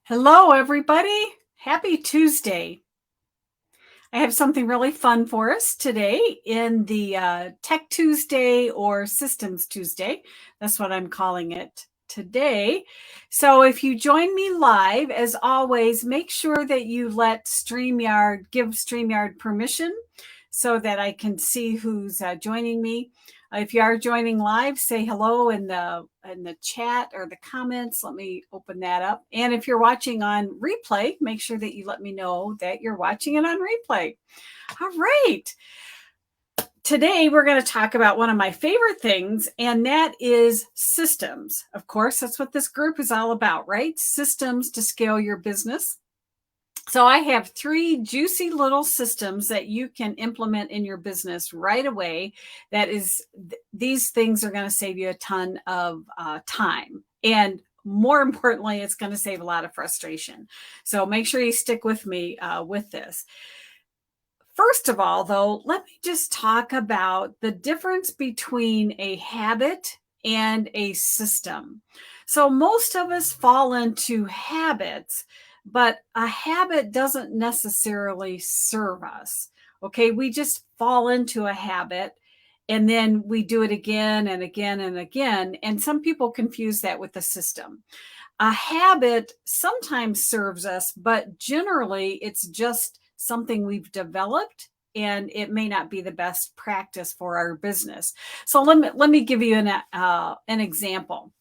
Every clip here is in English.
Hello, everybody. Happy Tuesday. I have something really fun for us today in the Tech Tuesday or Systems Tuesday. That's what I'm calling it today. So if you join me live, as always, make sure that you let give StreamYard permission so that I can see who's joining me. If you are joining live, say hello in the chat or the comments. Let me open that up. And if you're watching on replay, make sure that you let me know that you're watching it on replay. All right. Today, we're going to talk about one of my favorite things, and that is systems. Of course, that's what this group is all about, right? Systems to scale your business. So I have 3 juicy little systems that you can implement in your business right away. These things are going to save you a ton of time. And more importantly, it's going to save a lot of frustration. So make sure you stick with me with this. First of all, though, let me just talk about the difference between a habit and a system. So most of us fall into habits, but a habit doesn't necessarily serve us. Okay, we just fall into a habit and then we do it again and again and again. And some people confuse that with a system. A habit sometimes serves us, but generally it's just something we've developed and it may not be the best practice for our business. So let me give you an example.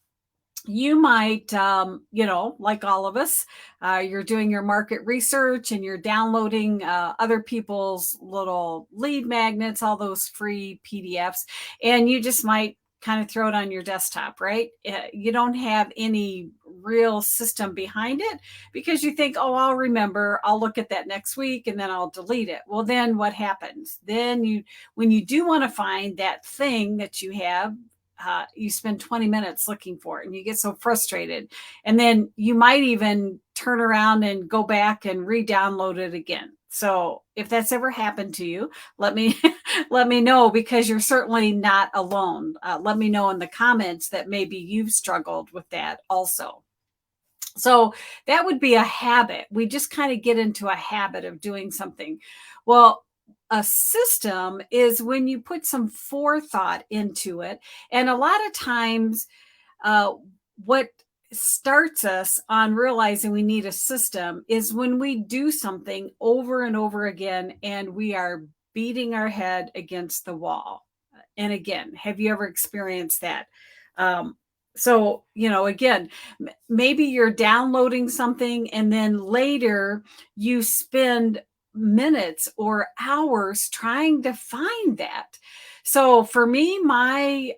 You might, like all of us, you're doing your market research and you're downloading other people's little lead magnets, all those free PDFs, and you just might kind of throw it on your desktop, right? You don't have any real system behind it because you think, oh, I'll remember, I'll look at that next week and then I'll delete it. Well, then what happens? Then when you do want to find that thing that you have, you spend 20 minutes looking for it and you get so frustrated. And then you might even turn around and go back and re-download it again. So if that's ever happened to you, let me let me know, because you're certainly not alone. Let me know in the comments that maybe you've struggled with that also. So that would be a habit. We just kind of get into a habit of doing something. Well, a system is when you put some forethought into it. And a lot of times, what starts us on realizing we need a system is when we do something over and over again and we are beating our head against the wall. And again, have you ever experienced that? So, again, maybe you're downloading something and then later you spend minutes or hours trying to find that. So for me,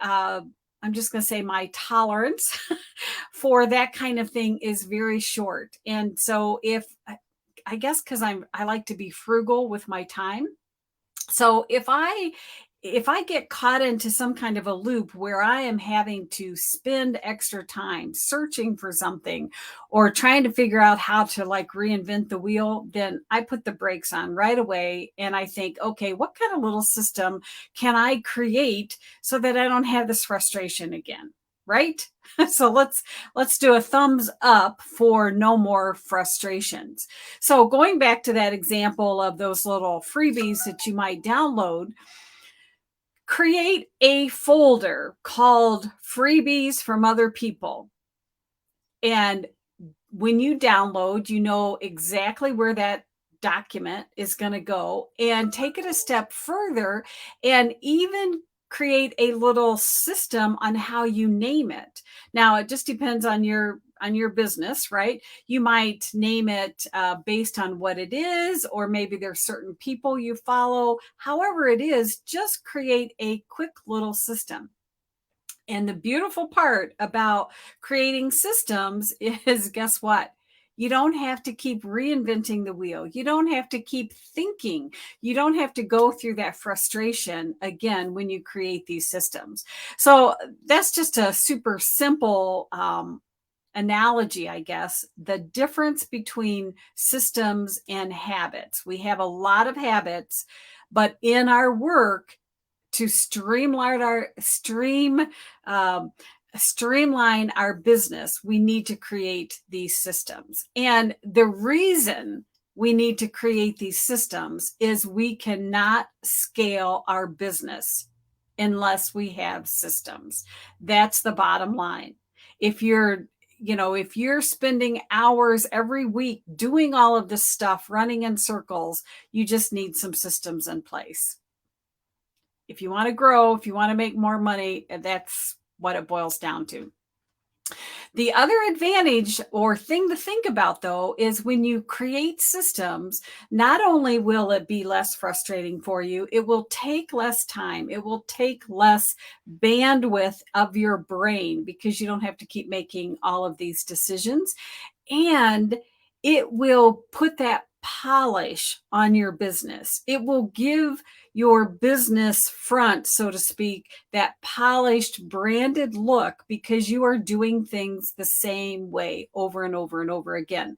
I'm just going to say my tolerance for that kind of thing is very short. And so I guess because I like to be frugal with my time. So if I get caught into some kind of a loop where I am having to spend extra time searching for something or trying to figure out how to reinvent the wheel, then I put the brakes on right away. And I think, okay, what kind of little system can I create so that I don't have this frustration again? Right? So let's do a thumbs up for no more frustrations. So going back to that example of those little freebies that you might download, create a folder called freebies from other people. And when you download, you know exactly where that document is going to go, and take it a step further and even create a little system on how you name it. Now, it just depends on your business, right? You might name it based on what it is, or maybe there's certain people you follow. However it is, just create a quick little system. And the beautiful part about creating systems is, guess what? You don't have to keep reinventing the wheel. You don't have to keep thinking. You don't have to go through that frustration again when you create these systems. So that's just a super simple analogy, I guess. The difference between systems and habits. We have a lot of habits, but in our work, to streamline streamline our business, we need to create these systems. And the reason we need to create these systems is we cannot scale our business unless we have systems. That's the bottom line. If you're if you're spending hours every week doing all of this stuff, running in circles, you just need some systems in place. If you want to grow, if you want to make more money, that's what it boils down to. The other advantage or thing to think about, though, is when you create systems, not only will it be less frustrating for you, it will take less time. It will take less bandwidth of your brain because you don't have to keep making all of these decisions. And it will put that polish on your business. It will give your business front, so to speak, that polished, branded look because you are doing things the same way over and over and over again.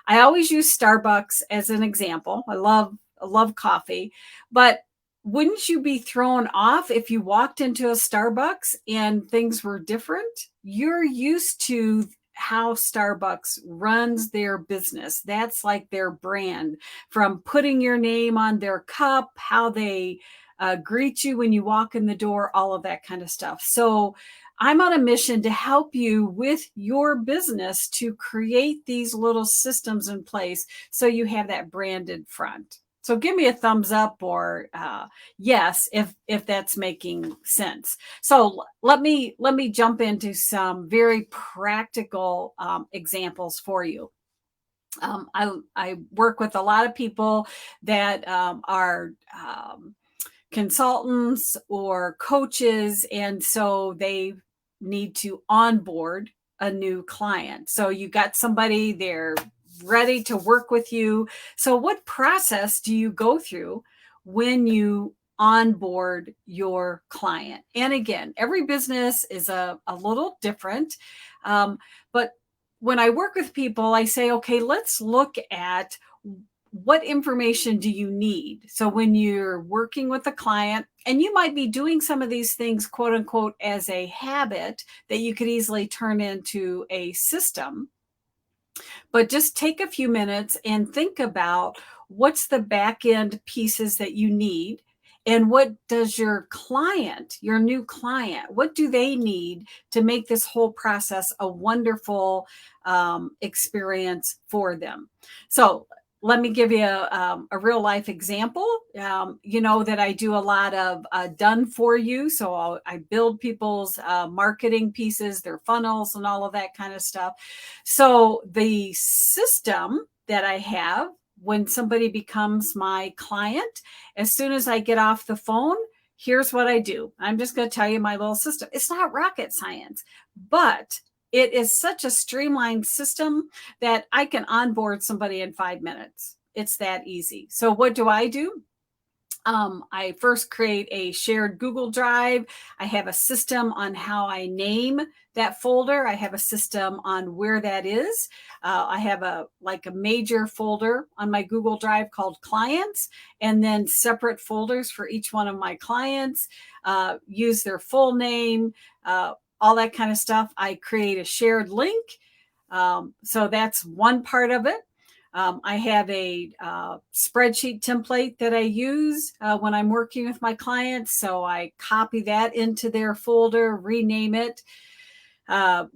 I always use Starbucks as an example. I love coffee, but wouldn't you be thrown off if you walked into a Starbucks and things were different? You're used to how Starbucks runs their business. That's like their brand, from putting your name on their cup, how they greet you when you walk in the door, all of that kind of stuff. So I'm on a mission to help you with your business to create these little systems in place so you have that branded front. So give me a thumbs up or yes, if that's making sense. So let me jump into some very practical examples for you. I work with a lot of people that are consultants or coaches, and so they need to onboard a new client. So you got somebody, they're ready to work with you. So what process do you go through when you onboard your client? And again, every business is a little different. But when I work with people, I say, okay, let's look at what information do you need? So when you're working with a client, and you might be doing some of these things, quote unquote, as a habit that you could easily turn into a system, but just take a few minutes and think about what's the back end pieces that you need. And what does your client, your new client, what do they need to make this whole process a wonderful experience for them? So let me give you a real life example. You know that I do a lot of done for you. So I build people's marketing pieces, their funnels and all of that kind of stuff. So the system that I have when somebody becomes my client, as soon as I get off the phone, here's what I do. I'm just going to tell you my little system. It's not rocket science, but it is such a streamlined system that I can onboard somebody in 5 minutes. It's that easy. So what do? I first create a shared Google Drive. I have a system on how I name that folder. I have a system on where that is. I have a major folder on my Google Drive called clients, and then separate folders for each one of my clients, use their full name, all that kind of stuff. I create a shared link. So that's one part of it. I have a spreadsheet template that I use when I'm working with my clients. So I copy that into their folder, rename it,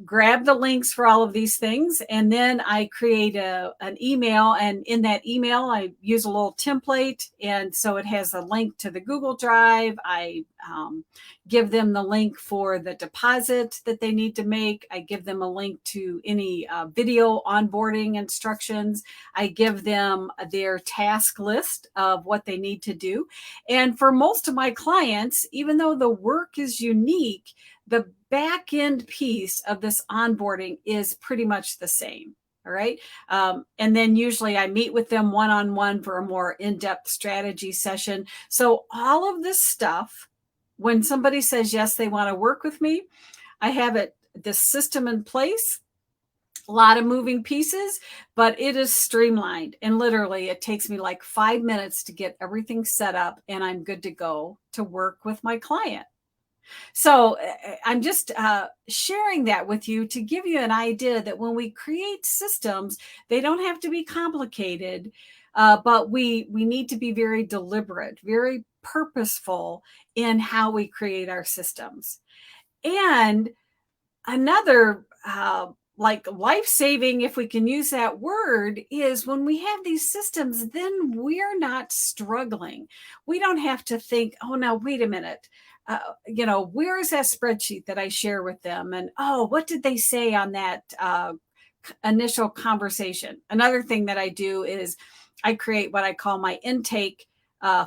grab the links for all of these things, and then I create an email. And in that email, I use a little template. And so it has a link to the Google Drive. I give them the link for the deposit that they need to make. I give them a link to any video onboarding instructions. I give them their task list of what they need to do. And for most of my clients, even though the work is unique, the back end piece of this onboarding is pretty much the same. All right. And then usually I meet with them one-on-one for a more in-depth strategy session. So all of this stuff, when somebody says, yes, they want to work with me, I have the system in place, a lot of moving pieces, but it is streamlined. And literally it takes me like 5 minutes to get everything set up and I'm good to go to work with my client. So I'm just sharing that with you to give you an idea that when we create systems, they don't have to be complicated, but we need to be very deliberate, very purposeful in how we create our systems. And another like life-saving, if we can use that word, is when we have these systems, then we're not struggling. We don't have to think, oh, now wait a minute, where is that spreadsheet that I share with them, and oh, what did they say on that initial conversation? Another thing that I do is I create what I call my intake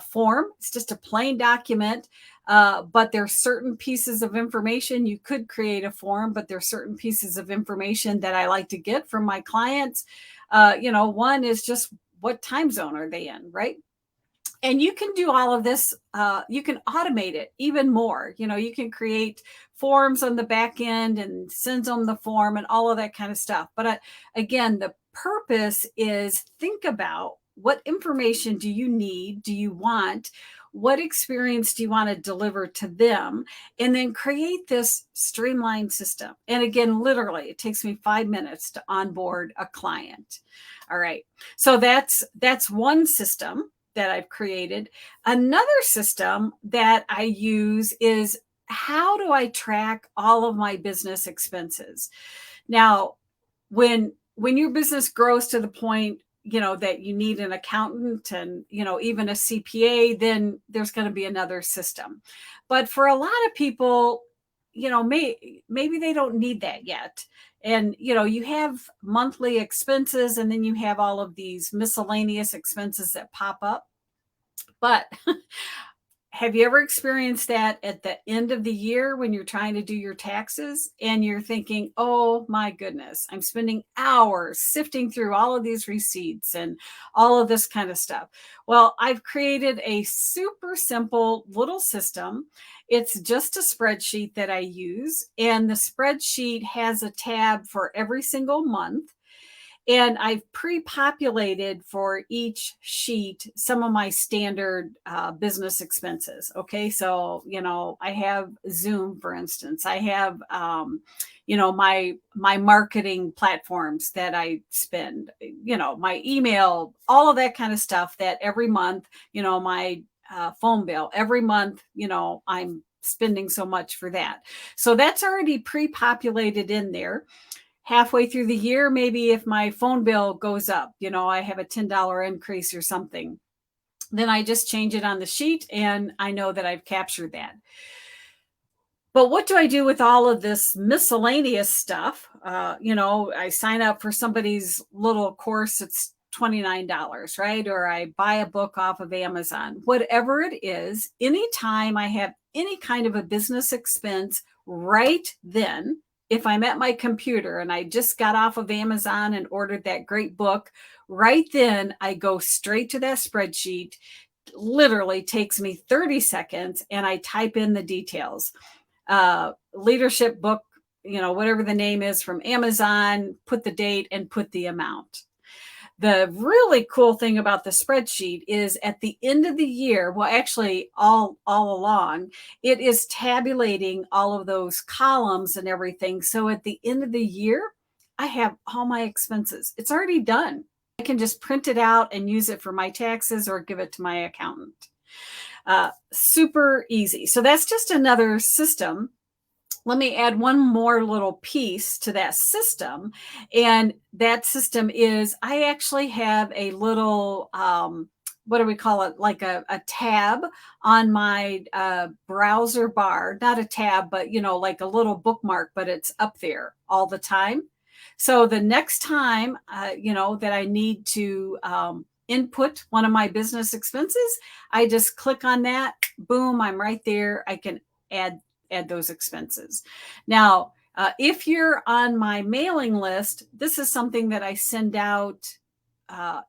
form. It's just a plain document, but there's certain pieces of information. You could create a form, but there's certain pieces of information that I like to get from my clients. One is just what time zone are they in, right? And you can do all of this. You can automate it even more. You can create forms on the back end and send them the form and all of that kind of stuff. But again, the purpose is think about what information do you need, do you want, what experience do you want to deliver to them, and then create this streamlined system. And again, literally, it takes me 5 minutes to onboard a client. All right. So that's one system that I've created. Another system that I use is how do I track all of my business expenses? Now, when your business grows to the point, that you need an accountant and, even a CPA, then there's going to be another system. But for a lot of people, maybe they don't need that yet. And, you have monthly expenses, and then you have all of these miscellaneous expenses that pop up. But have you ever experienced that at the end of the year when you're trying to do your taxes and you're thinking, oh my goodness, I'm spending hours sifting through all of these receipts and all of this kind of stuff? Well, I've created a super simple little system. It's just a spreadsheet that I use, and the spreadsheet has a tab for every single month. And I've pre-populated for each sheet some of my standard business expenses. Okay, so I have Zoom, for instance. I have my marketing platforms that I spend. My email, all of that kind of stuff. That every month, my phone bill every month. I'm spending so much for that. So that's already pre-populated in there. Halfway through the year, maybe if my phone bill goes up, I have a $10 increase or something, then I just change it on the sheet and I know that I've captured that. But what do I do with all of this miscellaneous stuff? I sign up for somebody's little course. It's $29, right? Or I buy a book off of Amazon. Whatever it is, anytime I have any kind of a business expense right then, if I'm at my computer and I just got off of Amazon and ordered that great book, right then I go straight to that spreadsheet. Literally takes me 30 seconds and I type in the details. Leadership book, whatever the name is from Amazon, put the date and put the amount. The really cool thing about the spreadsheet is at the end of the year, well, actually all along, it is tabulating all of those columns and everything. So at the end of the year, I have all my expenses. It's already done. I can just print it out and use it for my taxes or give it to my accountant. Super easy. So that's just another system. Let me add one more little piece to that system. And that system is I actually have a little, what do we call it? Like a tab on my browser bar, not a tab, but, like a little bookmark, but it's up there all the time. So the next time, that I need to input one of my business expenses, I just click on that. Boom, I'm right there. I can add those expenses. Now, if you're on my mailing list, this is something that I send out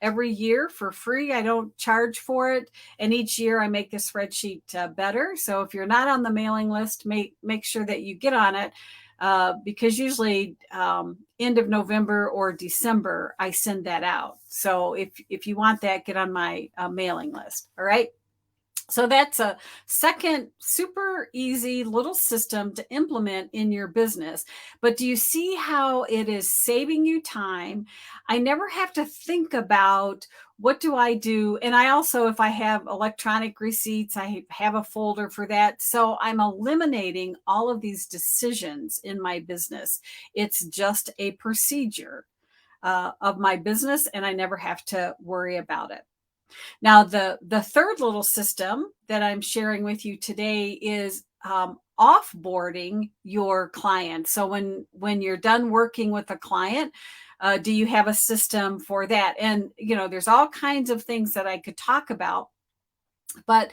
every year for free. I don't charge for it. And each year I make the spreadsheet better. So if you're not on the mailing list, make sure that you get on it. Because usually end of November or December, I send that out. So if you want that, get on my mailing list. All right. So that's a second super easy little system to implement in your business. But do you see how it is saving you time? I never have to think about what do I do? And I also, if I have electronic receipts, I have a folder for that. So I'm eliminating all of these decisions in my business. It's just a procedure of my business, and I never have to worry about it. Now, the third little system that I'm sharing with you today is offboarding your client. So when you're done working with a client, do you have a system for that? And there's all kinds of things that I could talk about, but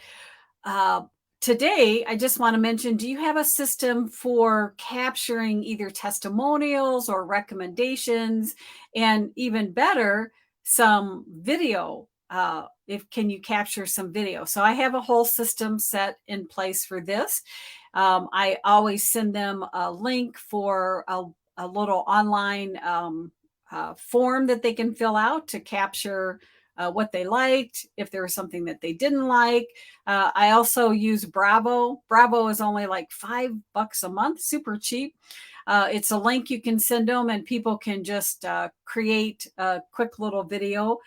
uh, today, I just want to mention, do you have a system for capturing either testimonials or recommendations, and even better, some video? If can you capture some video? So I have a whole system set in place for this. I always send them a link for a little online form that they can fill out to capture what they liked, if there was something that they didn't like. I also use Bravo. Bravo is only like $5 a month, super cheap. It's a link you can send them, and people can just create a quick little video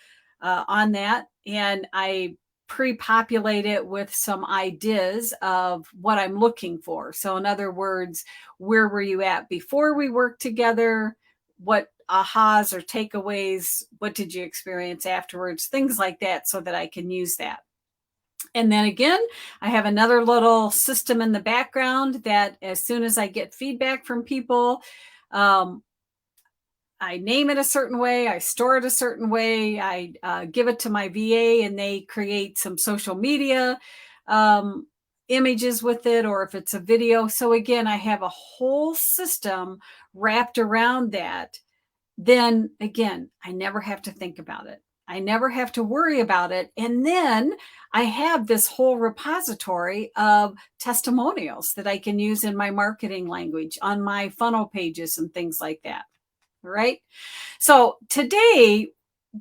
on that. And I pre-populate it with some ideas of what I'm looking for. So in other words, where were you at before we worked together? What ahas or takeaways? What did you experience afterwards? Things like that, so that I can use that. And then again, I have another little system in the background that as soon as I get feedback from people, I name it a certain way, I store it a certain way, I give it to my VA, and they create some social media um, images with it, or if it's a video. So again, I have a whole system wrapped around that. Then again, I never have to think about it. I never have to worry about it. And then I have this whole repository of testimonials that I can use in my marketing language, on my funnel pages and things like that. All right. So today,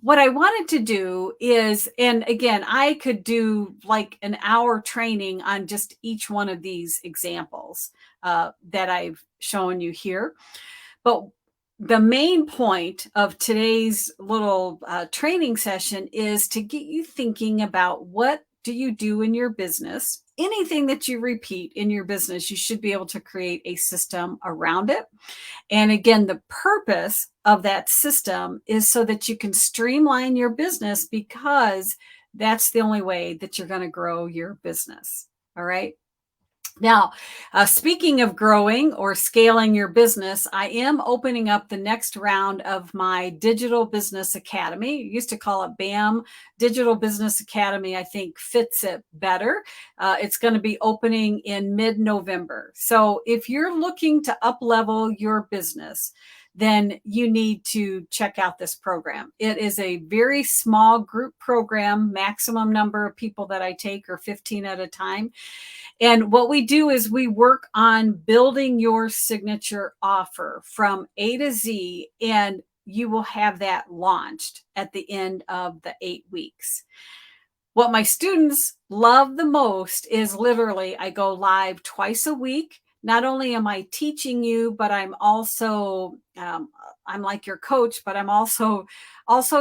what I wanted to do is, and again, I could do like an hour training on just each one of these examples that I've shown you here. But the main point of today's little training session is to get you thinking about, what do you do in your business? Anything that you repeat in your business, you should be able to create a system around it. And again, the purpose of that system is so that you can streamline your business, because that's the only way that you're going to grow your business. All right. Now, speaking of growing or scaling your business, I am opening up the next round of my Digital Business Academy. We used to call it BAM. Digital Business Academy, I think, fits it better. It's going to be opening in mid-November. So if you're looking to up-level your business, then you need to check out this program. It is a very small group program. Maximum number of people that I take are 15 at a time. And what we do is we work on building your signature offer from A to Z, and you will have that launched at the end of the 8 weeks. What my students love the most is, literally, I go live twice a week. Not only am I teaching you, but I'm also, I'm like your coach, but I'm also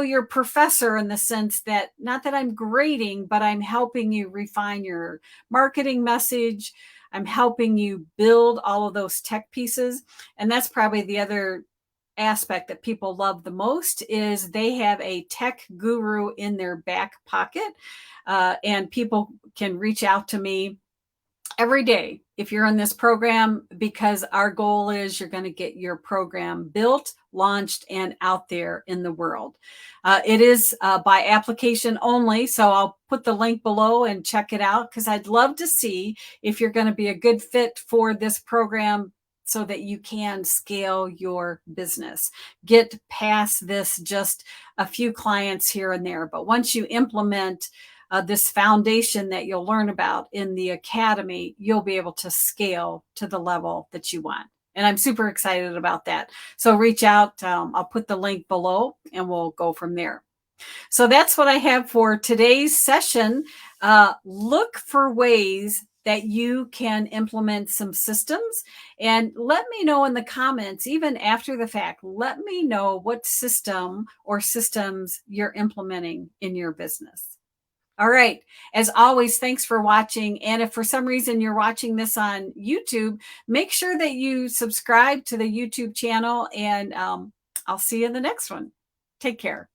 your professor, in the sense that, not that I'm grading, but I'm helping you refine your marketing message. I'm helping you build all of those tech pieces. And that's probably the other aspect that people love the most, is they have a tech guru in their back pocket. And people can reach out to me every day if you're in this program, because our goal is you're going to get your program built, launched, and out there in the world. It is by application only, so I'll put the link below and check it out, because I'd love to see if you're going to be a good fit for this program, so that you can scale your business. Get past this just a few clients here and there. But once you implement this foundation that you'll learn about in the academy, you'll be able to scale to the level that you want. And I'm super excited about that. So reach out. I'll put the link below, and we'll go from there. So that's what I have for today's session. Look for ways that you can implement some systems, and let me know in the comments, even after the fact, let me know what system or systems you're implementing in your business. All right. As always, thanks for watching. And if for some reason you're watching this on YouTube, make sure that you subscribe to the YouTube channel, and I'll see you in the next one. Take care.